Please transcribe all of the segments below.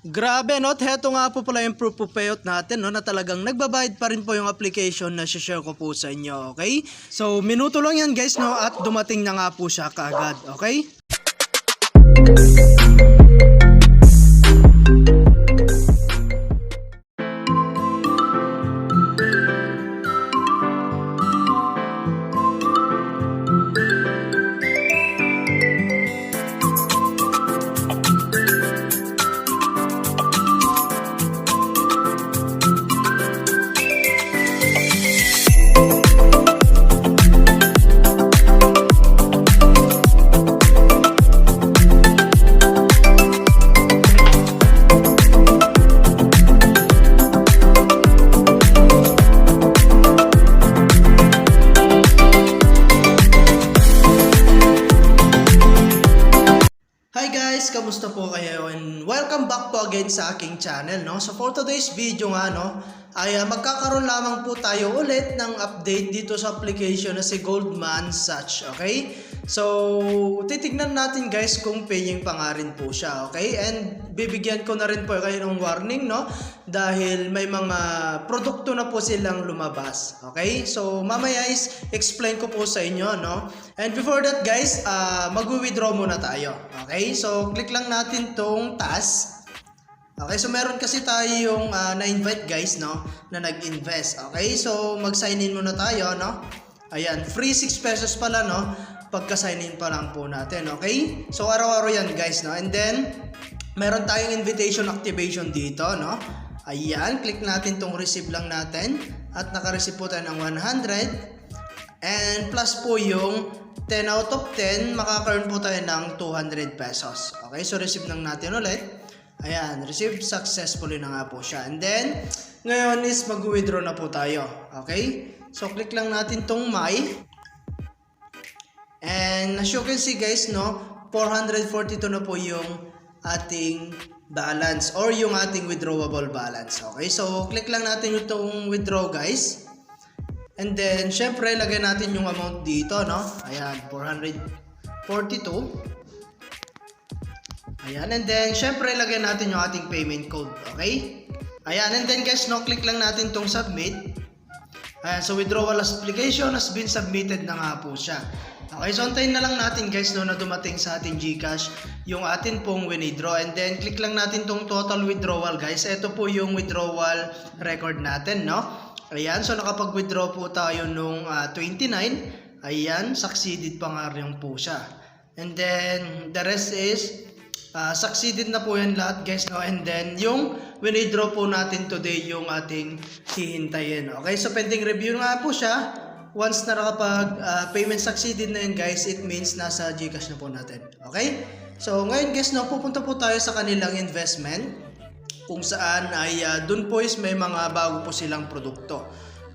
Grabe no, heto nga po pala yung proof of payout natin no, na talagang nagbabayad pa rin po yung application na share ko po sa inyo, okay? So minuto lang yan guys no, at dumating na nga po siya kaagad, okay? Kamusta po kayo and welcome back po again sa aking channel no. So for today's video nga no ay magkakaroon lamang po tayo ulit ng update dito sa application na si Goldman Sachs, okay? So titignan natin guys kung paying pa nga rin po siya, okay? And bibigyan ko na rin po kayo ng warning no dahil may mga produkto na po silang lumabas, okay? So mamaya is explain ko po sa inyo no. And before that guys, mag-withdraw muna tayo, okay? So click lang natin tong task. Okay, so meron kasi tayong na-invite guys no na nag-invest. Okay, so mag-sign in muna tayo no. Ayan, free 6 pesos pala no pagka-sign in pa lang po natin, okay? So araw-araw yan guys no. And then meron tayong invitation activation dito no. Ayan, click natin tong receive lang natin at naka-receive po tayo ng 100 and plus po yung 10 out of 10 makaka-earn po tayo ng 200 pesos. Okay, so receive lang natin ulit. Ayan, received successfully na nga po siya. And then, ngayon is mag-withdraw na po tayo. Okay? So, click lang natin tong my. And as you can see guys, no, 442 na po yung ating balance or yung ating withdrawable balance. Okay? So, click lang natin itong withdraw guys. And then, syempre, lagay natin yung amount dito, no? Ayan, 442. Ayan, and then, syempre, lagyan natin yung ating payment code, okay? Ayan, and then guys, no, click lang natin tong submit. Ayan, so withdrawal application has been submitted na nga po siya. Okay, so antayin na lang natin guys, no, na dumating sa ating GCash yung atin pong withdraw. And then, click lang natin tong total withdrawal guys. Ito po yung withdrawal record natin, no? Ayan, so nakapag-withdraw po tayo nung 29. Ayan, succeeded pa nga rin po siya. And then, the rest is succeeded na po yan lahat guys no. And then yung withdraw po natin today yung ating hihintayin, okay? So pending review nga po siya. Once na nakapag payment succeeded na yun guys, it means nasa GCash na po natin, okay? So ngayon guys no, pupunta po tayo sa kanilang investment kung saan ay dun po is may mga bago po silang produkto.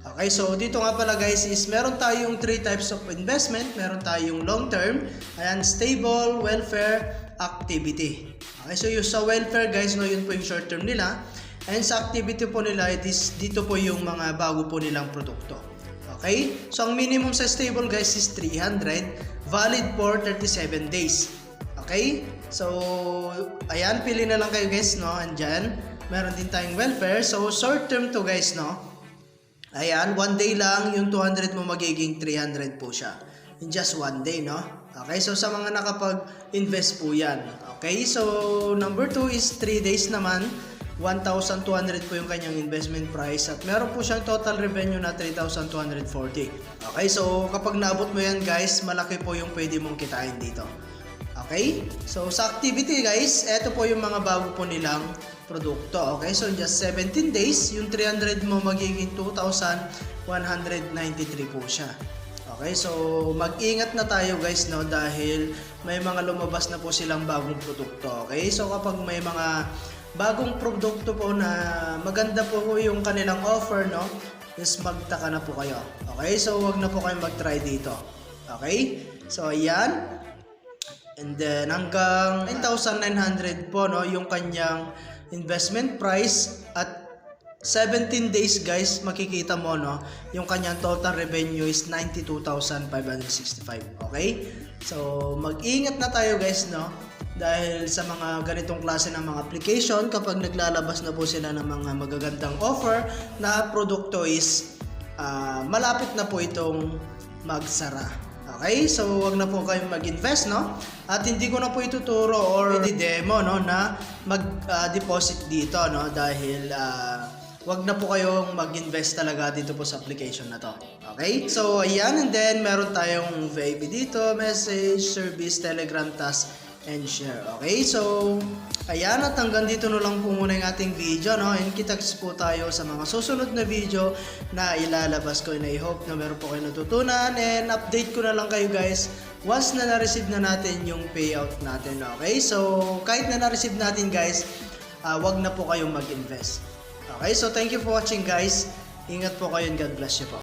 Okay, so dito nga pala guys is meron tayong 3 types of investment. Meron tayong long term, ayan, stable, welfare, activity. Okay, so yung sa welfare guys no, yun po yung short term nila. And sa activity po nila, dito po yung mga bago po nilang produkto. Okay, so ang minimum sa stable guys is 300, valid for 37 days. Okay, so ayan, pili na lang kayo guys no. Andyan, meron din tayong welfare. So short term to guys no. Ayan, 1 day lang yung 200 mo magiging 300 po siya. In just 1 day, no? Okay, so sa mga nakapag-invest po yan. Okay, so number 2 is 3 days naman. 1,200 po yung kanyang investment price at meron po siyang total revenue na 3,240. Okay, so kapag naabot mo yan guys, malaki po yung pwede mong kitain dito. Okay, so sa activity guys, eto po yung mga bago po nilang produkto. Okay, so in just 17 days, yung 300 mo magiging 2,193 po siya. Okay, so mag-ingat na tayo guys no dahil may mga lumabas na po silang bagong produkto. Okay, so kapag may mga bagong produkto po na maganda po yung kanilang offer no, is magtaka na po kayo. Okay, so wag na po kayong mag-try dito. Okay, so ayan. And then hanggang 9,900 po no yung kanyang investment price at 17 days guys, makikita mo no, yung kanyang total revenue is 92,565. Okay? So mag-ingat na tayo guys no Dahil sa mga ganitong klase ng mga application, kapag naglalabas na po sila ng mga magagandang offer na produkto is malapit na po itong magsara. Okay? So, wag na po kayong mag-invest, no? At hindi ko na po ituturo or i-demo, no, na mag-deposit dito, no? Dahil wag na po kayong mag-invest talaga dito po sa application na to. Okay? So, ayan. And then, meron tayong VIP dito, message, service, telegram, task, and share. Okay, so ayan, at hanggang dito na lang po muna yung ating video, no? And kita-kits po tayo sa mga susunod na video na ilalabas ko, and I hope na meron po kayo natutunan, and update ko na lang kayo guys once na na-receive na natin yung payout natin. Okay, so kahit na na-receive natin guys, wag na po kayong mag-invest. Okay, so thank you for watching guys. Ingat po kayo and God bless you po.